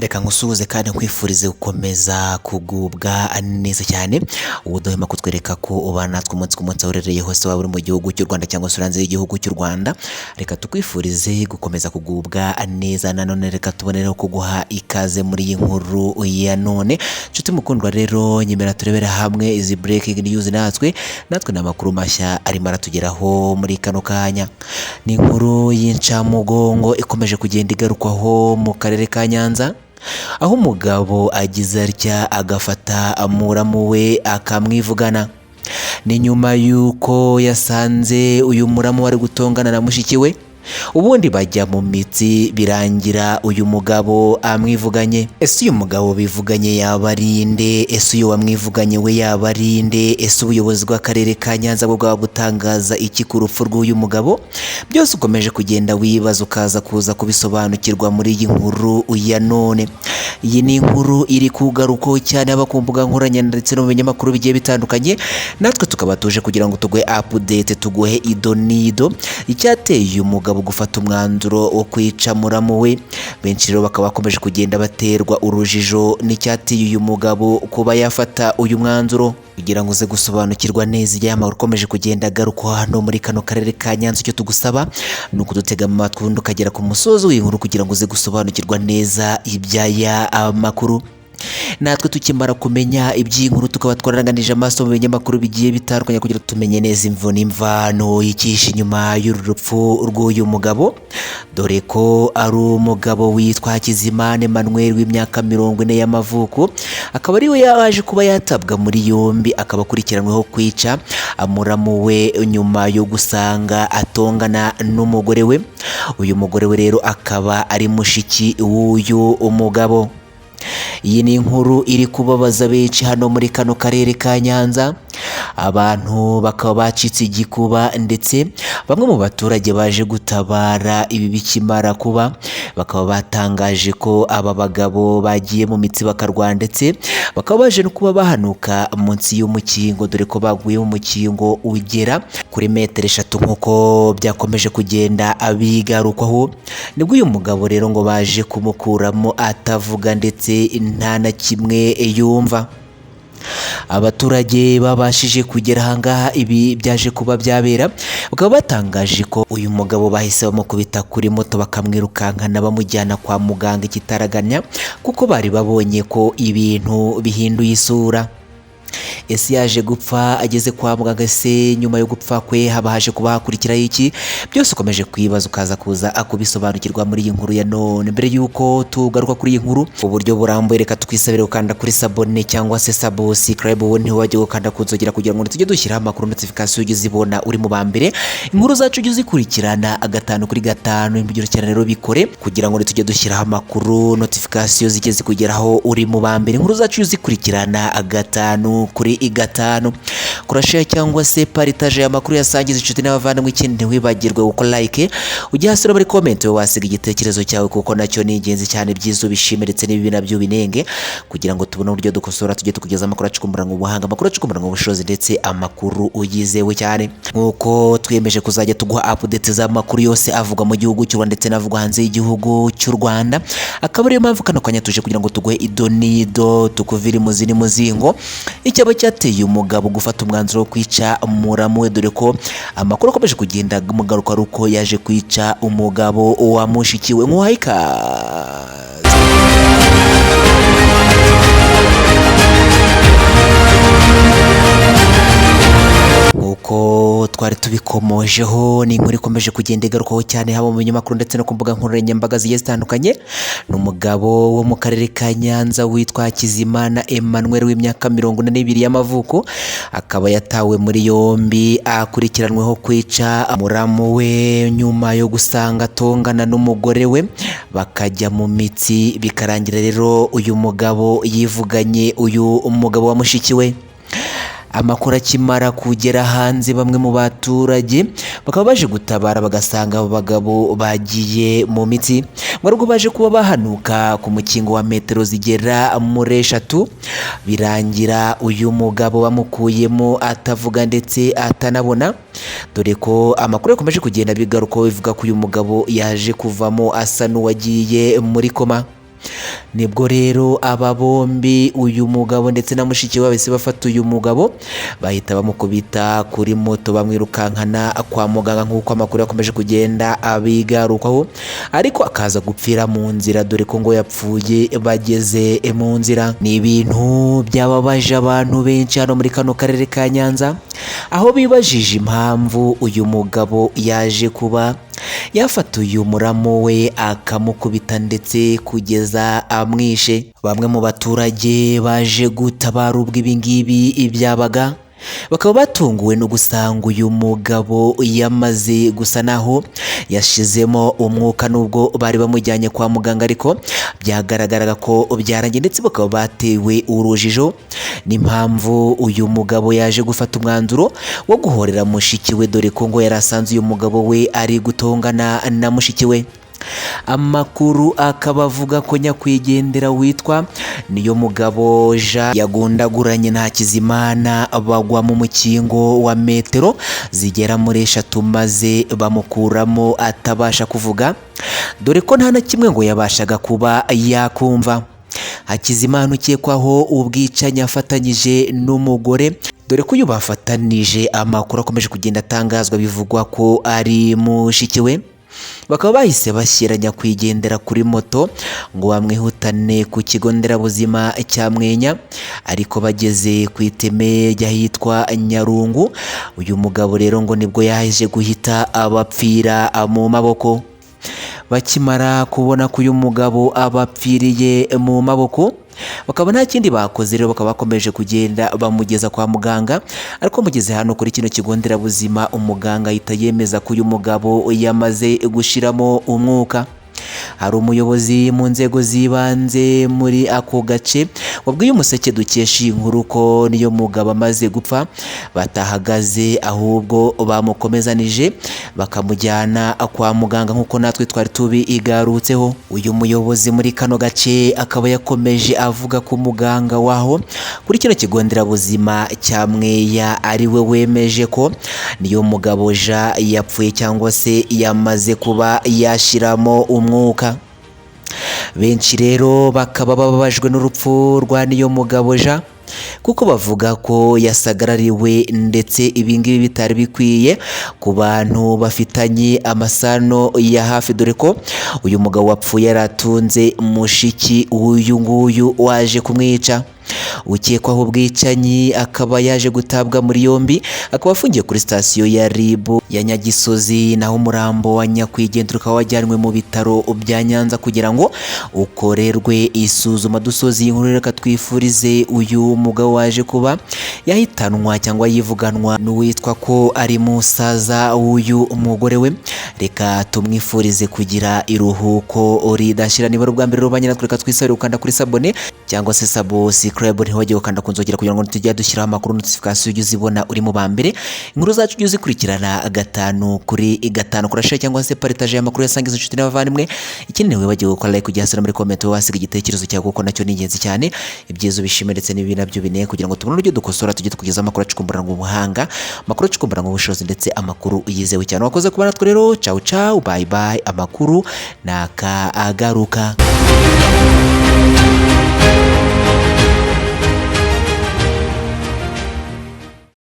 Reka ngusuhuze kandi nkwifurize gukomeza kugubwa neza cyane. Ubudohema kutwereka ko ubana natwe umunsi ku munsi aho uherereye hose, waba uri mu gihugu cy'u Rwanda cyangwa se hanze y'igihugu cy'u Rwanda. Reka tukwifurize gukomeza kugubwa neza. Nanone reka tubonereho kuguha ikaze muri iyi nkuru ya none. Nshuti mukundwa rero, nyemera turebera hamwe izi breaking news natwe n'amakuru mashya arimo aratugeraho muri kano kanya. Ni inkuru y'incamugongo ikomeje kugenda igarukwaho mu karere ka Nyanza, aho umugabo agize atya agafata muramu we akamwivugana. Ni nyuma y'uko yasanze uyu muramu wari gutongana na mushiki we, ubundi bajya mu mitsi birangira uyu mugabo amwivuganye. Ese uyu mugabo bivuganye yaba ari nde? Ese uyu wamwivuganye we yaba ari nde? Ese ubuyobozi bw'akarere ka Nyanza bwo bwaba butangaza iki ku rupfu rw'uyu mugabo? Byose ukomeje kugenda wibaza ukaza kuza kubisobanukirwa muri iyi nkuru ya none. Iyi ni inkuru iri kugarukaho cyane haba ku mbuga nkoranyambaga ndetse no mu binyamakuru bigiye bitandukanye, natwe tukaba tuje kugira ngo tuguhe update, tuguhe idonido icyateye uyu mugabo gufata umwanzuro wo kwica muramu we. Benshi rero bakaba bakomeje kugenda baterwa urujijo n'icyateye uyu mugabo kuba yafata uyu mwanzuro. Kugira ngo uze gusobanukirwa neza iyi makuru ukomeje kugenda agaruka hano muri kano karere ka Nyanza, icyo tugusaba ni ukudutega amatwi ubundi ukagera ku musozo w'inkuru kugira ngo uze gusobanukirwa neza iby'aya makuru. Natwe tukimara kumenya iby'inkuru tukaba twararanganije amaso mu binyamakuru bigiye bitandukanye kugira tumenye neza imvo n'imvano yicisha inyuma y'uru rupfu rw'uyu mugabo, dore ko ari umugabo witwa Hakizimana Emmanuel w'imyaka 40 y'amavuko. Akaba ariwe yaje kuba yatabwa muri yombi, akaba akurikiranweho kwica muramu we nyuma yo gusanga atongana n'umugore we. Uyu mugore we rero akaba ari mushiki w'uyu umugabo. Iyi ni inkuru iri kubabaza benshi hano muri kano karere ka Nyanza. Abantu bakaba bacitse igikuba, ndetse bamwe mu baturage baje gutabara ibi bikimara kuba bakaba batangaje ko aba bagabo bagiye mu mitsi bakarwana, ndetse bakaba baje no kuba bahanuka munsi y'umukingo, dore ko baguye mu mukingo ugera kuri metero 3 nk'uko byakomeje kugenda abigarukwaho. Nibwo uyu mugabo rero ngo baje kumukuramo atavuga ndetse nta na kimwe yumva. Abaturage babashije kugera ahangaha ibi byaje kuba byabera, bakaba batangaje ko uyu mugabo bahise bamukubita kuri moto bakamwirukankana bamujyana kwa muganga ikitaraganya, kuko bari babonye ko ibintu bihinduye isura. Ese yaje gupfa ageze kwa muganga? Se nyuma yo gupfa kwe haba haje kuba hakurikiraho iki? Byose ukomeje kwibaza ukaza kuza akubisobanukirwa muri iyi nkuru ya none. Mbere yuko tugaruka kuri iyi nkuru uburyo burambuye, reka twisabire gukanda kuri sabone cyangwa se subscribe, wowe ntiwajye gukanda kunzogera kugira ngo tujye dushyiraho amakuru notification ujye zibona uri mu bambere. Inkuru zacu ujye uzikurikirana 5 kuri 5, imbigiro cyane rero bikore kugira ngo tujye dushyiraho amakuru notification zijye zikugeraho uri mu bambere. Inkuru zacu uzikurikirana 5 kuri 5. Kora share cyangwa se partage amakuru yasangiza inshuti n'abavandimwe. Ikindi ntiwibagirwe gukora like, ujye hasi muri comment wasiga igitekerezo cyawe, kuko nacyo ni ingenzi cyane. Byiza ubishime ndetse n'ibibi nabyo binenge, kugira ngo tubone uburyo dukosora tujye tukugeza amakuru acukumbura mu buhanga, amakuru acukumbura mu bushobozi, ndetse amakuru uyizewe cyane. Nkuko twiyemeje kuzajya tuguha update z'amakuru yose avugwa mu gihugu cy'u Rwanda ndetse n'avugwa hanze y'igihugu cy'u Rwanda. Akaba ariyo mpamvu kano kanya tuje kugira ngo tuguhe idonido, tukuvire muzini muzingo icyaba cyateye umugabo gufata umwanzuro wo kwica muramu we, dore ko amakuru akomeje kugenda mugaruka ruko yaje kwica umugabo wa mushiki we. Nkuhaye ikaze. Uko twari tubikomojeho, ni inkuru ikomeje kugenda igarukaho cyane haba mu binyamakuru ndetse no ku mbuga nkoranyambaga zigiye zitandukanye. Ni umugabo wo mu karere ka Nyanza witwa Hakizimana Emmanuel w'imyaka 42 y'amavuko. Akaba yatawe muri yombi akurikiranweho kwica muramu we nyuma yo gusanga atongana n'umugore we, bakajya mu mitsi bikarangira rero uyu mugabo yivuganye uyu umugabo wa mushiki we. Amakuru akimara kugera hanze, bamwe mu baturage bakaba baje gutabara bagasanga abo bagabo bagiye mu mitsi. Ngo baje kuba bahanuka ku mukingo wa metero zigera muri 3, birangira uyu mugabo bamukuyemo atavuga ndetse atanabona, dore ko amakuru yakomeje kugenda bigaruka bivuga ko uyu mugabo yaje kuvamo asa n'uwagiye muri koma. Nibwo rero aba bombi uyu mugabo ndetse na mushiki we bahise bafata uyu mugabo bahita bamukubita kuri moto bamwirukankana kwa muganga nk'uko amakuru yakomeje kugenda abigarukwaho, ariko akaza gupfira mu nzira dore ko ngo yapfuye bageze mu nzira. Ni ibintu byababaje abantu benshi hano muri kano karere ka Nyanza, aho bibajije impamvu uyu mugabo yaje kuba yafata uyu muramu we akamukubita ndetse kugeza amwishe. Bamwe mu baturage baje gutabara ubwo ibi ngibi byabaga, bakaba batunguwe no gusanga uyu mugabo yamaze gusa naho yashizemo umwuka, nubwo bari bamujyanye kwa muganga ariko byagaragaraga ko byarangiye, ndetse bakaba batewe urujijo n'impamvu uyu mugabo yaje gufata umwanzuro wo guhorera mushiki we, dore ko ngo yari asanze uyu mugabo we ari gutongana na mushiki we. Amakuru akaba avuga ko nyakwigendera witwa Niyomugabo Jean yagundaguranye na Hakizimana bagwa mu mukingo wa metero zigera muri 3 maze bamukuramo atabasha kuvuga, dore ko nta na kimwe ngo yabashaga kuba yakumva. Hakizimana ukekwaho ubwicanyi afatanyije n'umugore, dore ko uyu bafatanije amakuru akomeje kugenda atangazwa bivugwa ko ari mushiki we, bakaba bahise bashyira nyakwigendera kuri moto ngo bamwihutane ku kigo nderabuzima cya Mwenya, ariko bageze ku iteme ry'ahitwa Nyarungu uyu mugabo rero ngo nibwo yaje guhita abapfira mu maboko. Bakimara kubona ko uyu mugabo abapfiriye mu maboko, bakaba nta kindi bakoze rero, bakaba bakomeje kugenda bamugeza kwa muganga, ariko mugeze hano kuri kino kigo nderabuzima umuganga ahita yemeza ko uyu mugabo yamaze gushiramo umwuka. Hari umuyobozi mu nzego z'ibanze muri ako gace wabwiye Umuseke dukesha inkuru ko niyo mugabo amaze gupfa batahagaze, ahubwo bamukomezanije bakamujyana kwa muganga nk'uko natwe twari tubigarutseho. Uyu muyobozi muri kano gace akaba yakomeje avuga ko muganga waho kuri kino kigo nderabuzima cya Mweya ari we wemeje ko niyo mugabo Jean yapfuye cyangwa se yamaze kuba yashiramo umwuka. Benshi rero bakaba bababajwe n'urupfu rwa Niyomugabo Jean, kuko bavuga ko yasagarariwe ndetse ibingibi bitari bikwiye ku bantu bafitanye amasano ya hafi, dore ko uyu mugabo wapfuye yaratunze mushiki uyu nguyu waje kumwica. Ukekwaho ubwicanyi akaba yaje gutabwa muri yombi, akaba afungiye kuri sitasiyo ya RIB ya Nyagisozi, naho umurambo wa nyakwigendera ukaba wajyanwe mu bitaro bya Nyanza kugira ngo ukorerwe isuzuma. Dusozi inkuru reka twifurize uyu mugabo waje kuba yahitanwa cyangwa yivuganwa n'uwitwa ko ari musaza w'uyu umugore we, reka tumwifurize kugira iruhuko ridashira. Niba ubwa mbere rubanye natwe reka twisabire ukanda kuri sabone cyangwa se subscribe, ntiwajye ukanda kunzogera kugira ngo tujye dushyiraho amakuru notification ujye uzibona uri mu bambere. Inkuru zacu ujye uzikurikirana 5 kuri 5, kurashare cyangwa se partage amakuru yasangiza inshuti n'abavandimwe. Ikindi wibajye gukora like, kujya hasi muri comment wasiga igitekerezo cyawe kuko nacyo ni ingenzi cyane. Ibyiza bishime ndetse n'ibi nabyo bine kugira ngo tubone uryo dukosora tujye tukugeza amakuru acukumbura ngo ubuhanga, amakuru acukumbura ngo ubushobozi ndetse amakuru yizewe cyane. Wakoze kuba natwe rero, ciao ciao, bye bye, amakuru nakagaruka.